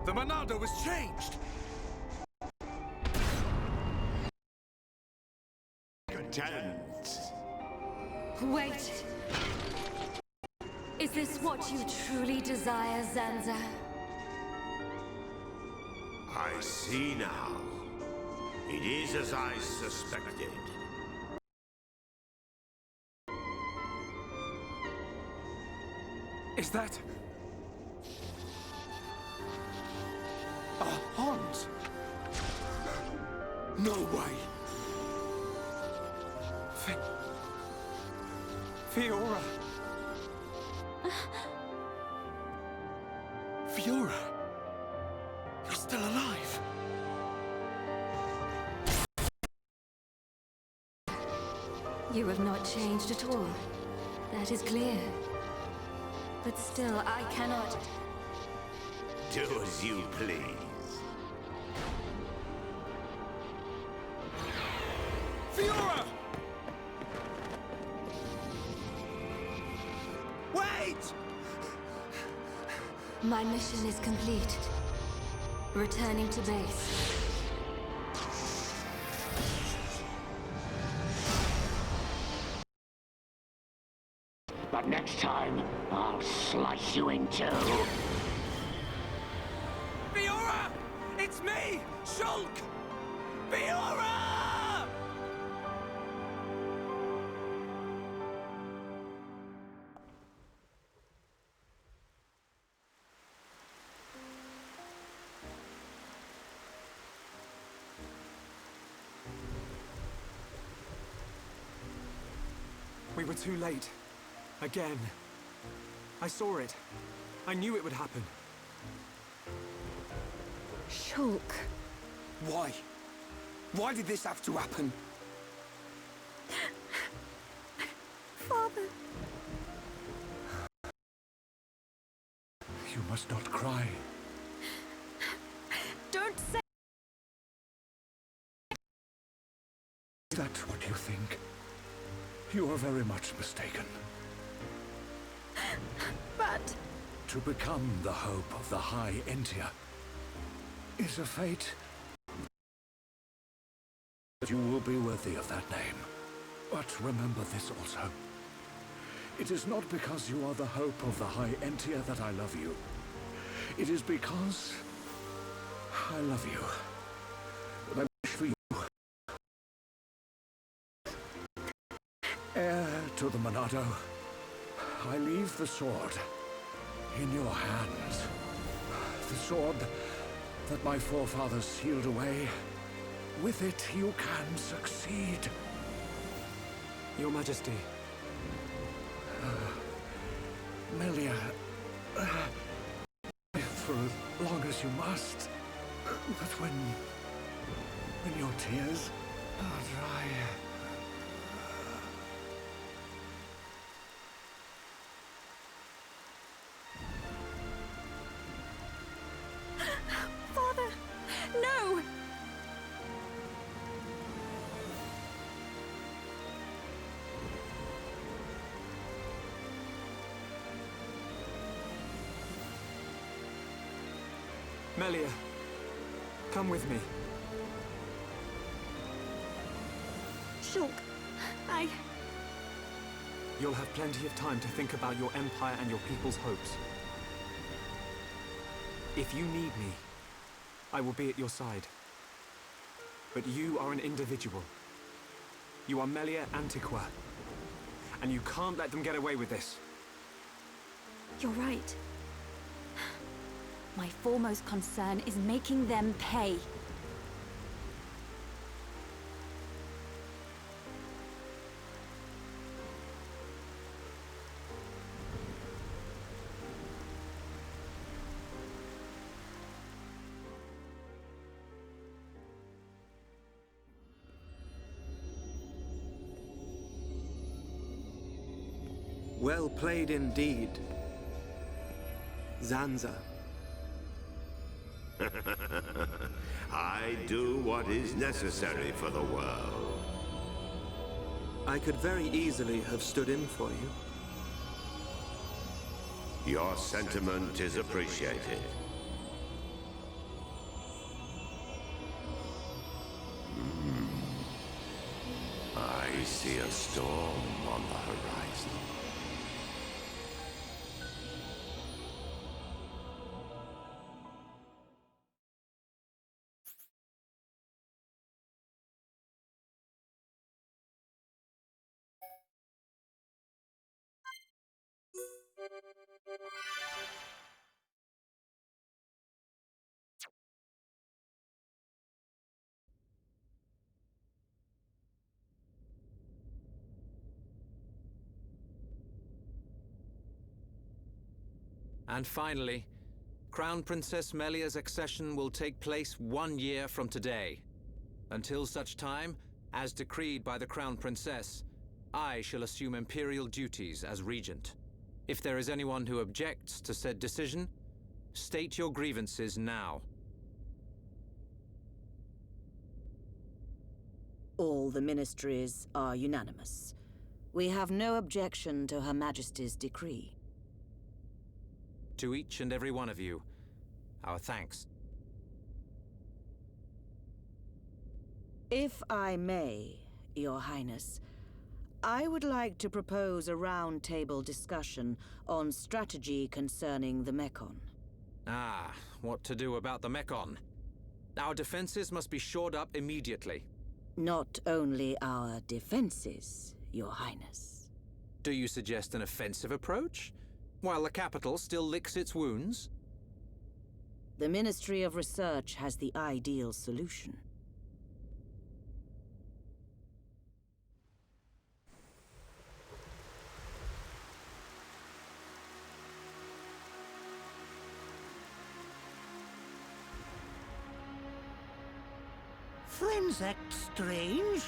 The Monado was changed! Content. Wait. Is this what you truly desire, Zanza? I see now. It is as I suspected. Is that... Hans? No way! Fiora! Fiora! You're still alive! You have not changed at all. That is clear. But still, I cannot... Do as you please. Fiora! Wait! My mission is complete. Returning to base. But next time, I'll slice you in two. Fiora! It's me! Shulk! Fiora! We were too late. Again. I saw it. I knew it would happen. Shulk. Why? Why did this have to happen? Father. You must not cry. Don't say... Is that what you think? You are very much mistaken. But... To become the hope of the High Entia is a fate that you will be worthy of that name. But remember this also. It is not because you are the hope of the High Entia that I love you. It is because I love you. That I wish for you. Heir to the Monado, I leave the sword in your hands. The sword that my forefathers sealed away. With it, you can succeed. Your Majesty. Melia, for as long as you must. But when your tears are dry... Father! No! Melia, come with me. Shulk, You'll have plenty of time to think about your empire and your people's hopes. If you need me, I will be at your side. But you are an individual. You are Melia Antiqua. And you can't let them get away with this. You're right. My foremost concern is making them pay. Well played indeed, Zanza. I do what is necessary for the world. I could very easily have stood in for you. Your sentiment is appreciated. see a storm on the horizon. And finally, Crown Princess Melia's accession will take place 1 year from today. Until such time, as decreed by the Crown Princess, I shall assume imperial duties as regent. If there is anyone who objects to said decision, state your grievances now. All the ministries are unanimous. We have no objection to Her Majesty's decree. To each and every one of you, our thanks. If I may, Your Highness, I would like to propose a round-table discussion on strategy concerning the Mekon. Ah, what to do about the Mekon? Our defenses must be shored up immediately. Not only our defenses, Your Highness. Do you suggest an offensive approach, while the capital still licks its wounds? The Ministry of Research has the ideal solution. Friends act strange.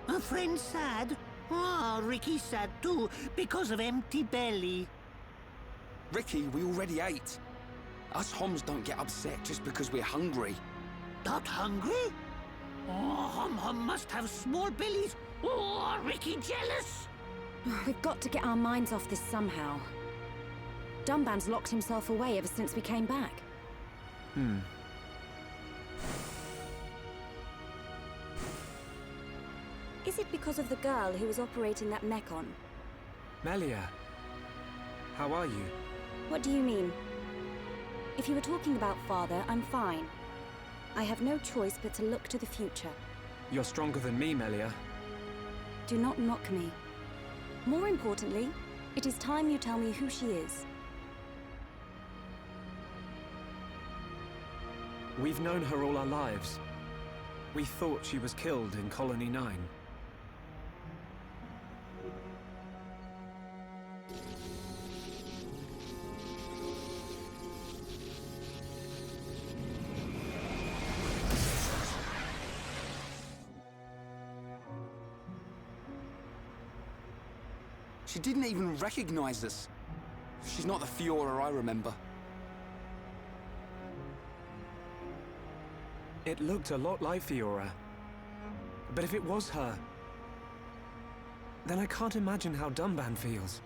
A friend sad? Ah, Ricky's sad too, because of empty belly. Ricky, we already ate. Us Homs don't get upset just because we're hungry. Not hungry? Oh, Hom must have small bellies. Oh, Ricky jealous. We've got to get our minds off this somehow. Dunban's locked himself away ever since we came back. Is it because of the girl who was operating that Mekon? Melia, how are you? What do you mean? If you were talking about father, I'm fine. I have no choice but to look to the future. You're stronger than me, Melia. Do not mock me. More importantly, it is time you tell me who she is. We've known her all our lives. We thought she was killed in Colony 9. She didn't even recognize us. She's not the Fiora I remember. It looked a lot like Fiora. But if it was her, then I can't imagine how Dunban feels.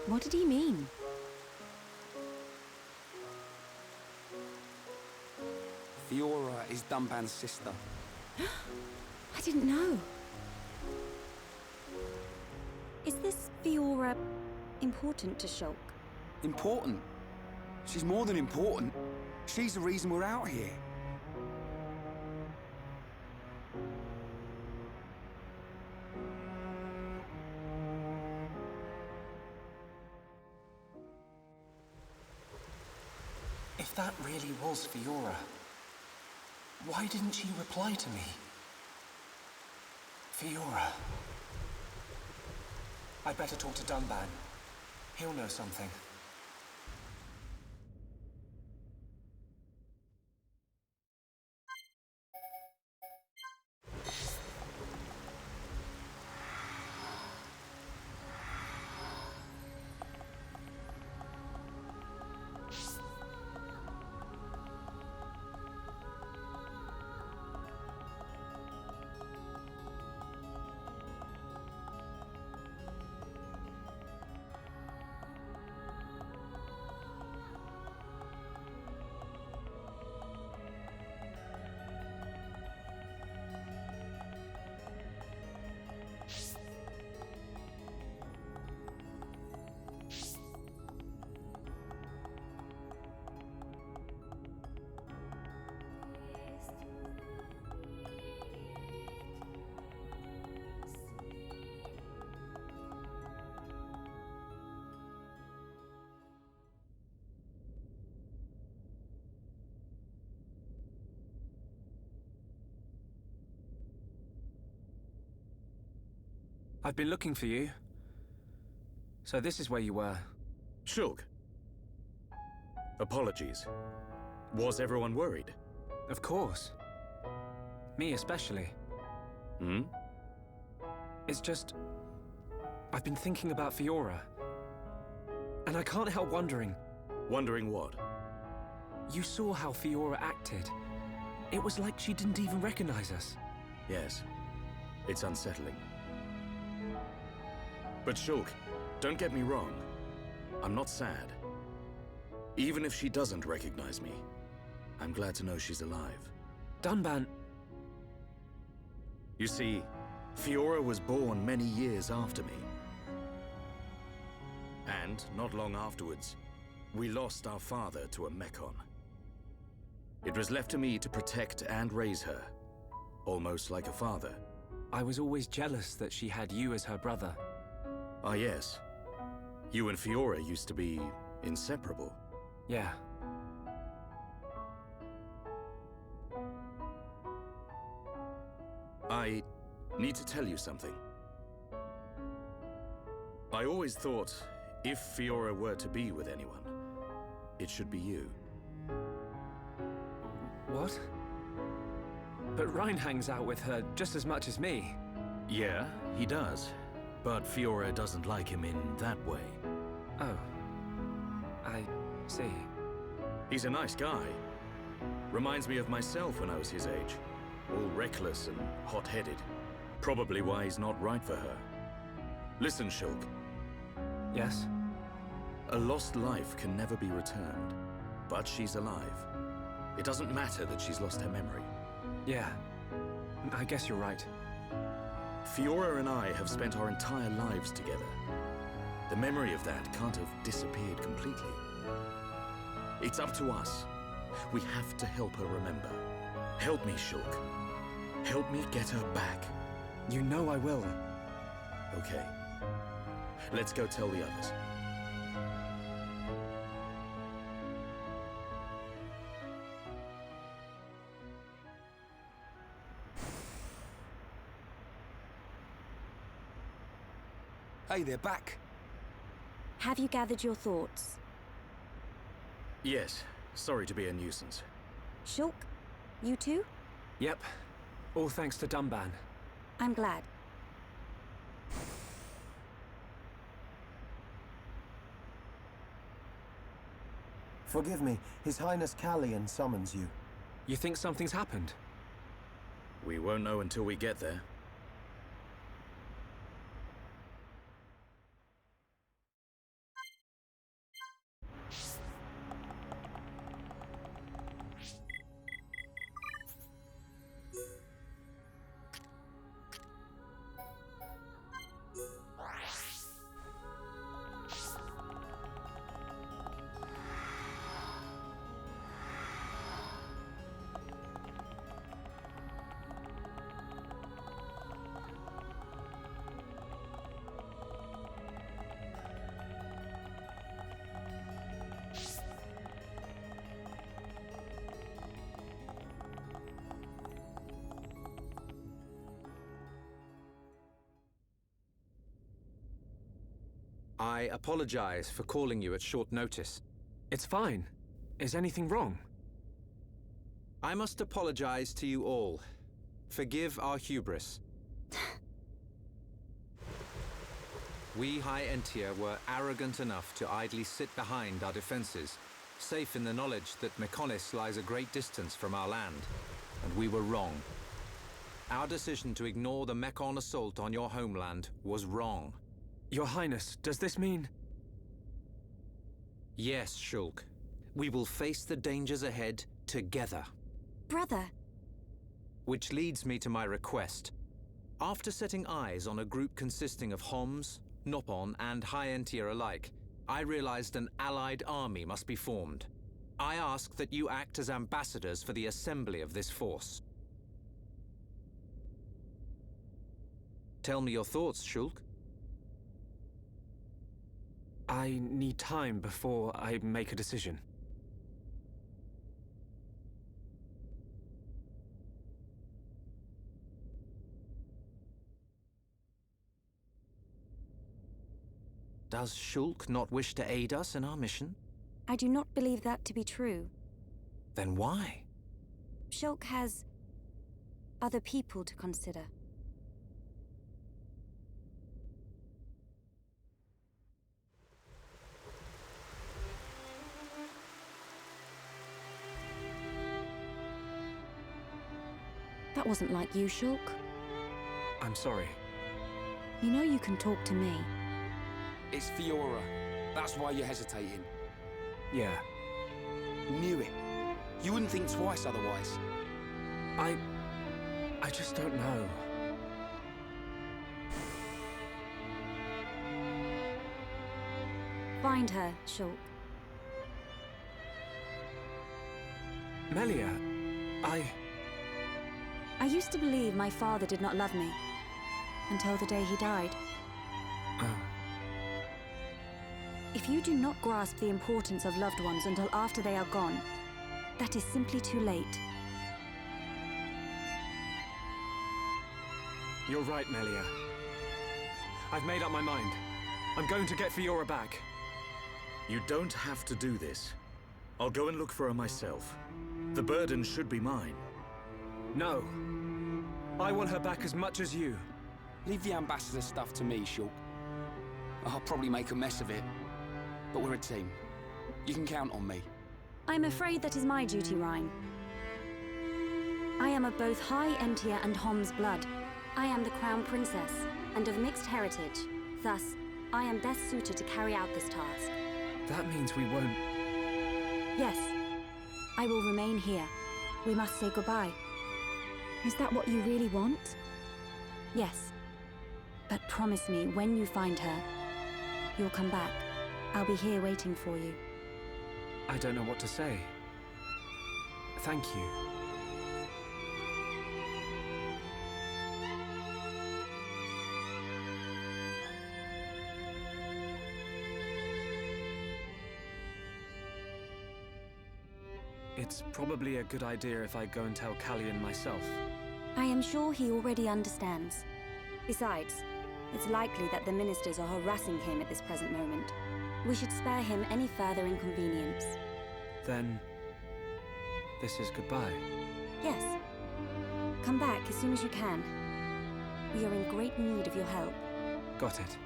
What did he mean? Fiora is Dunban's sister. I didn't know. Is this Fiora important to Shulk? Important? She's more than important. She's the reason we're out here. If that really was Fiora, why didn't she reply to me? Fiora. I'd better talk to Dunban. He'll know something. I've been looking for you. So this is where you were. Shulk. Apologies. Was everyone worried? Of course. Me especially. Hmm? It's just... I've been thinking about Fiora. And I can't help wondering... Wondering what? You saw how Fiora acted. It was like she didn't even recognize us. Yes. It's unsettling. But Shulk, don't get me wrong. I'm not sad. Even if she doesn't recognize me, I'm glad to know she's alive. Dunban... You see, Fiora was born many years after me. And, not long afterwards, we lost our father to a Mechon. It was left to me to protect and raise her, almost like a father. I was always jealous that she had you as her brother. Ah, yes. You and Fiora used to be inseparable. Yeah. I need to tell you something. I always thought, if Fiora were to be with anyone, it should be you. What? But Ryan hangs out with her just as much as me. Yeah, he does. But Fiora doesn't like him in that way. Oh. I see. He's a nice guy. Reminds me of myself when I was his age. All reckless and hot-headed. Probably why he's not right for her. Listen, Shulk. Yes? A lost life can never be returned. But she's alive. It doesn't matter that she's lost her memory. Yeah. I guess you're right. Fiora and I have spent our entire lives together. The memory of that can't have disappeared completely. It's up to us. We have to help her remember. Help me, Shulk. Help me get her back. You know I will. Okay. Let's go tell the others. Hey, they're back. Have you gathered your thoughts? Yes. Sorry to be a nuisance. Shulk, you too? Yep. All thanks to Dunban. I'm glad. Forgive me, His Highness Callian summons you. You think something's happened? We won't know until we get there. I apologize for calling you at short notice. It's fine. Is anything wrong? I must apologize to you all. Forgive our hubris. We High Entia were arrogant enough to idly sit behind our defenses, safe in the knowledge that Mechonis lies a great distance from our land, and we were wrong. Our decision to ignore the Mechon assault on your homeland was wrong. Your Highness, does this mean... Yes, Shulk. We will face the dangers ahead together. Brother. Which leads me to my request. After setting eyes on a group consisting of Homs, Nopon, and High Entia alike, I realized an allied army must be formed. I ask that you act as ambassadors for the assembly of this force. Tell me your thoughts, Shulk. I need time before I make a decision. Does Shulk not wish to aid us in our mission? I do not believe that to be true. Then why? Shulk has other people to consider. That wasn't like you, Shulk. I'm sorry. You know you can talk to me. It's Fiora. That's why you're hesitating. Yeah. Knew it. You wouldn't think twice otherwise. I just don't know. Find her, Shulk. Melia, I used to believe my father did not love me. Until the day he died. If you do not grasp the importance of loved ones until after they are gone, that is simply too late. You're right, Melia. I've made up my mind. I'm going to get Fiora back. You don't have to do this. I'll go and look for her myself. The burden should be mine. No. I want her back as much as you. Leave the ambassador stuff to me, Shulk. I'll probably make a mess of it. But we're a team. You can count on me. I'm afraid that is my duty, Rhine. I am of both High Entia and Hom's blood. I am the Crown Princess, and of mixed heritage. Thus, I am best suited to carry out this task. That means we won't... Yes. I will remain here. We must say goodbye. Is that what you really want? Yes. But promise me, when you find her, you'll come back. I'll be here waiting for you. I don't know what to say. Thank you. It's probably a good idea if I go and tell Callion myself. I am sure he already understands. Besides, it's likely that the ministers are harassing him at this present moment. We should spare him any further inconvenience. Then... this is goodbye. Yes. Come back as soon as you can. We are in great need of your help. Got it.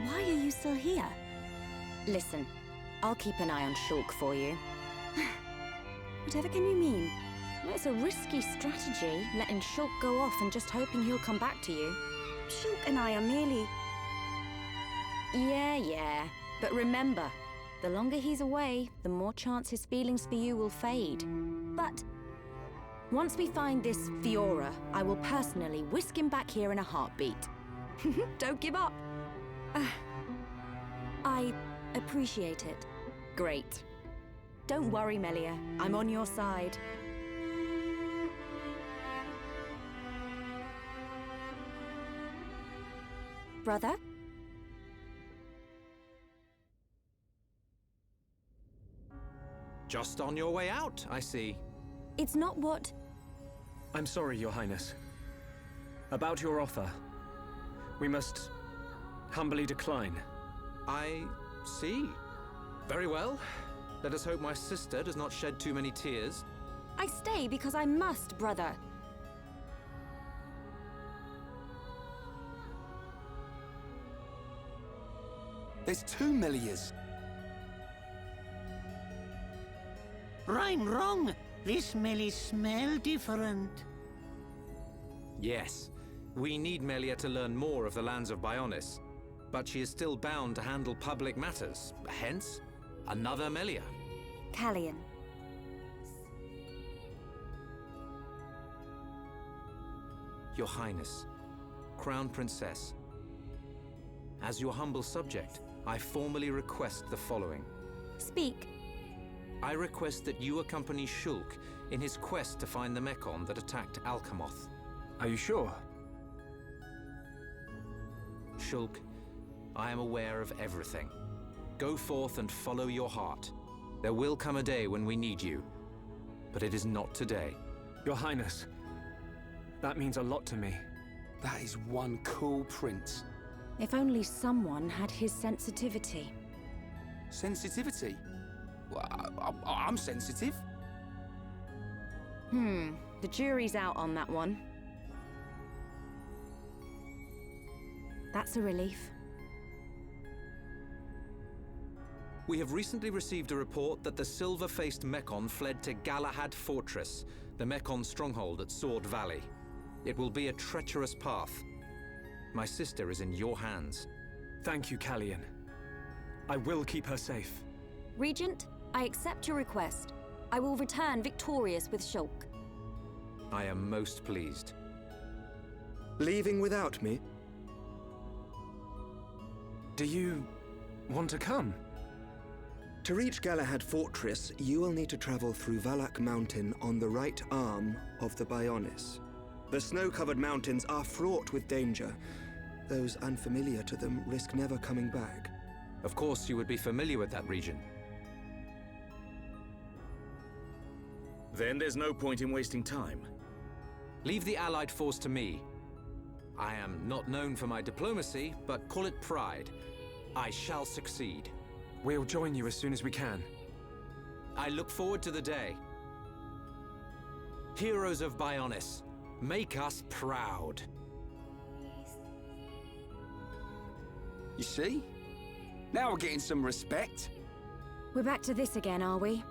Why are you still here? Listen, I'll keep an eye on Shulk for you. Whatever can you mean? It's a risky strategy, letting Shulk go off and just hoping he'll come back to you. Shulk and I are merely... Yeah. But remember, the longer he's away, the more chance his feelings for you will fade. But once we find this Fiora, I will personally whisk him back here in a heartbeat. Don't give up. I appreciate it. Great. Don't worry, Melia. I'm on your side. Brother? Just on your way out, I see. It's not what... I'm sorry, Your Highness. About your offer. We must humbly decline. I see. Very well. Let us hope my sister does not shed too many tears. I stay because I must, brother. There's 2 Melias. Rhyme wrong. This Melie smell different. Yes. We need Melia to learn more of the lands of Bionis. But she is still bound to handle public matters. Hence, another Melia. Callion. Your Highness, Crown Princess. As your humble subject, I formally request the following. Speak. I request that you accompany Shulk in his quest to find the Mechon that attacked Alcamoth. Are you sure? Shulk. I am aware of everything. Go forth and follow your heart. There will come a day when we need you, but it is not today. Your Highness, that means a lot to me. That is one cool prince. If only someone had his sensitivity. Sensitivity? Well, I'm sensitive. The jury's out on that one. That's a relief. We have recently received a report that the silver-faced Mekon fled to Galahad Fortress, the Mekon stronghold at Sword Valley. It will be a treacherous path. My sister is in your hands. Thank you, Callian. I will keep her safe. Regent, I accept your request. I will return victorious with Shulk. I am most pleased. Leaving without me? Do you want to come? To reach Galahad Fortress, you will need to travel through Valak Mountain on the right arm of the Bionis. The snow-covered mountains are fraught with danger. Those unfamiliar to them risk never coming back. Of course you would be familiar with that region. Then there's no point in wasting time. Leave the Allied force to me. I am not known for my diplomacy, but call it pride. I shall succeed. We'll join you as soon as we can. I look forward to the day. Heroes of Bionis, make us proud. You see? Now we're getting some respect. We're back to this again, are we?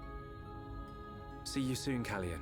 See you soon, Callian.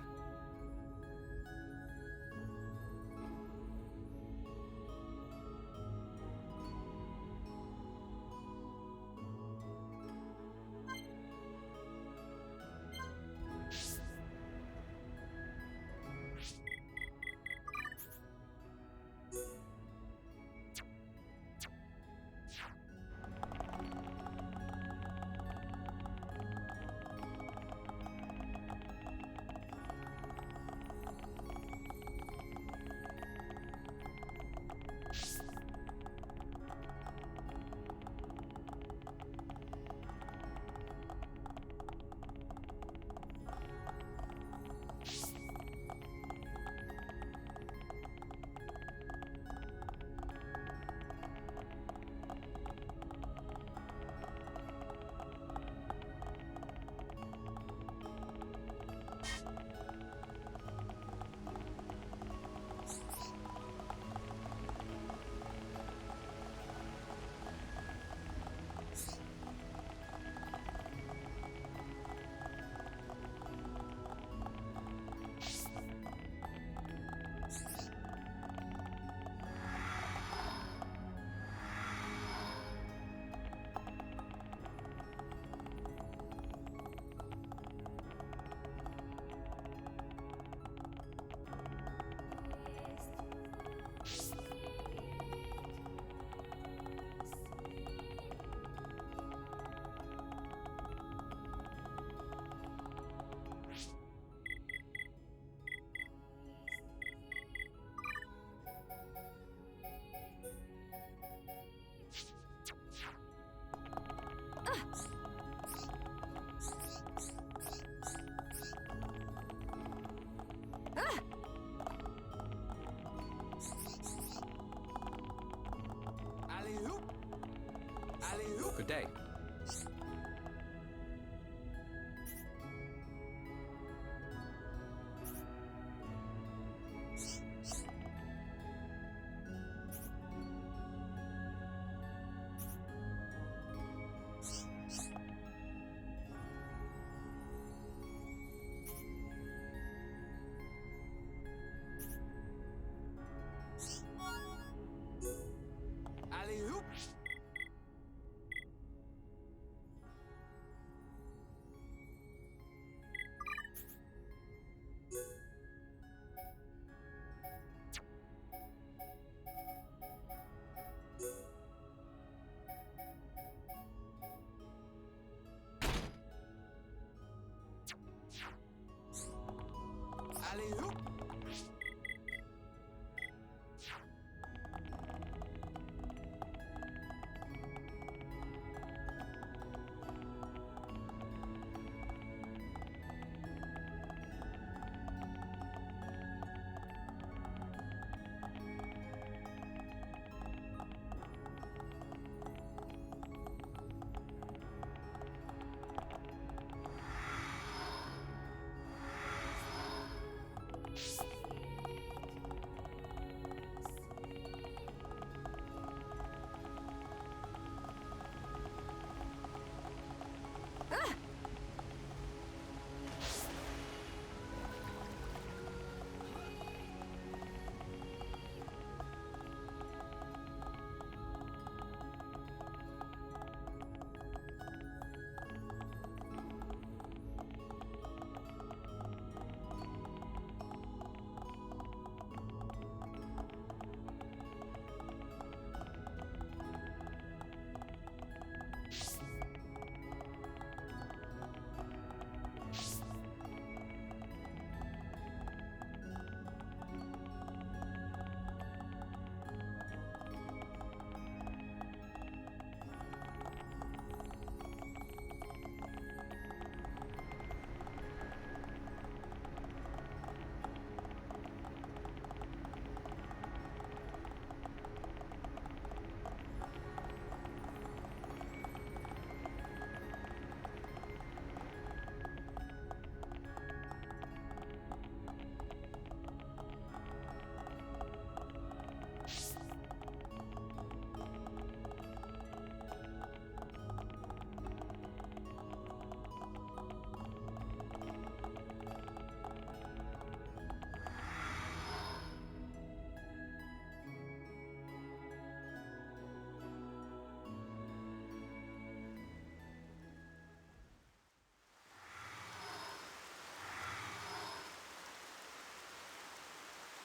Good day.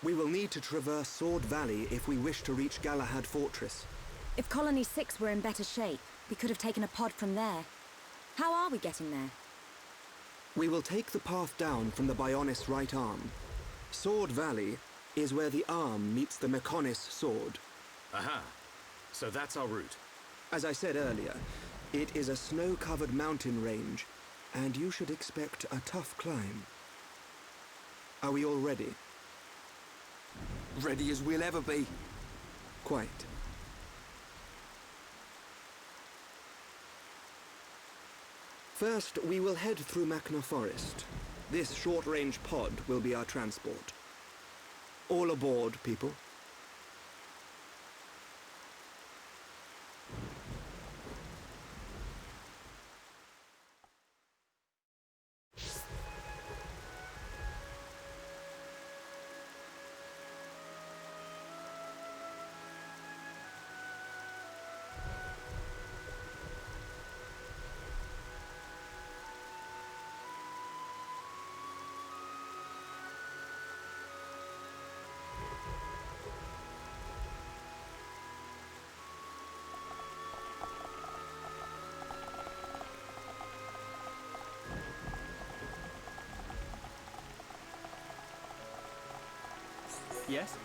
We will need to traverse Sword Valley if we wish to reach Galahad Fortress. If Colony 6 were in better shape, we could have taken a pod from there. How are we getting there? We will take the path down from the Bionis right arm. Sword Valley is where the arm meets the Mechonis sword. Aha. So that's our route. As I said earlier, it is a snow-covered mountain range, and you should expect a tough climb. Are we all ready? Ready as we'll ever be. Quite. First, we will head through Machna Forest. This short-range pod will be our transport. All aboard, people. Yes?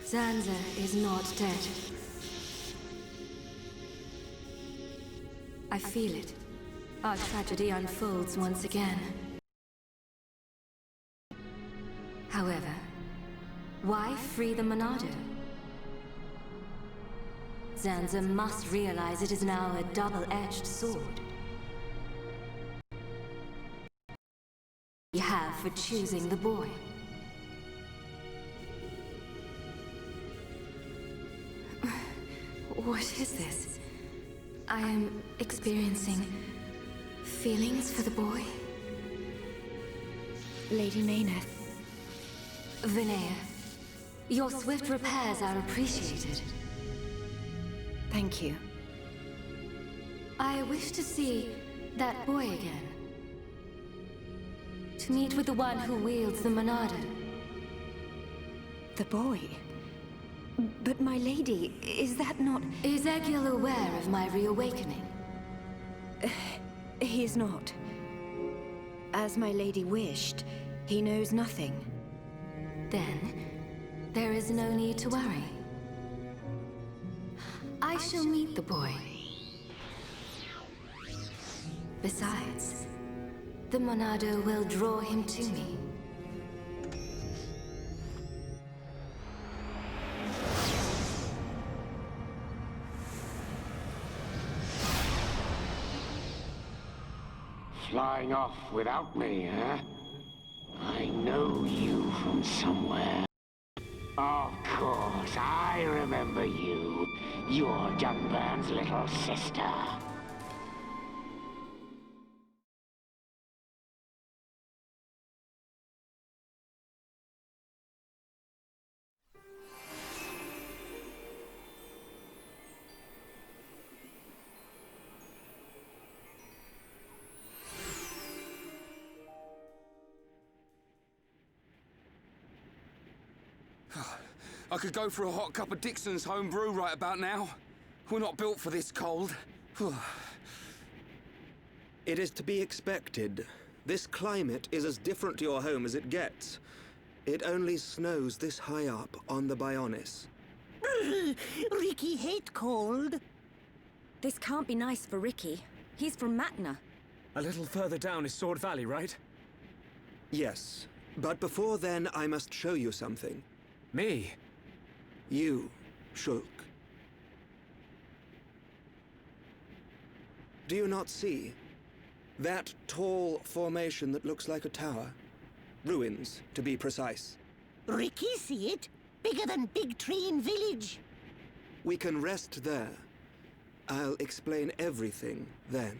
Zanza is not dead. I feel it. Our tragedy unfolds once again. However, why free the Monado? Zanza must realize it is now a double-edged sword. We have for choosing the boy. What is this? I am experiencing feelings for the boy. Lady Mayneth. Vinaya, your swift repairs are appreciated. Thank you. I wish to see that boy again. To meet with the one who wields the Monado. The boy? But my lady, is that not... Is Egil aware of my reawakening? He's not. As my lady wished, he knows nothing. Then, there is no need to worry. I shall meet the boy. Besides, the Monado will draw him to me. Flying off without me, huh? I know you from somewhere. Of course, I remember you. You're Dunburn's little sister. I could go for a hot cup of Dixon's home brew right about now. We're not built for this cold. It is to be expected. This climate is as different to your home as it gets. It only snows this high up on the Bionis. Ricky hate cold. This can't be nice for Ricky. He's from Matna. A little further down is Sword Valley, right? Yes, but before then I must show you something. Me? You, Shulk. Do you not see? That tall formation that looks like a tower? Ruins, to be precise. Ricky see it? Bigger than Big Tree in Village. We can rest there. I'll explain everything then.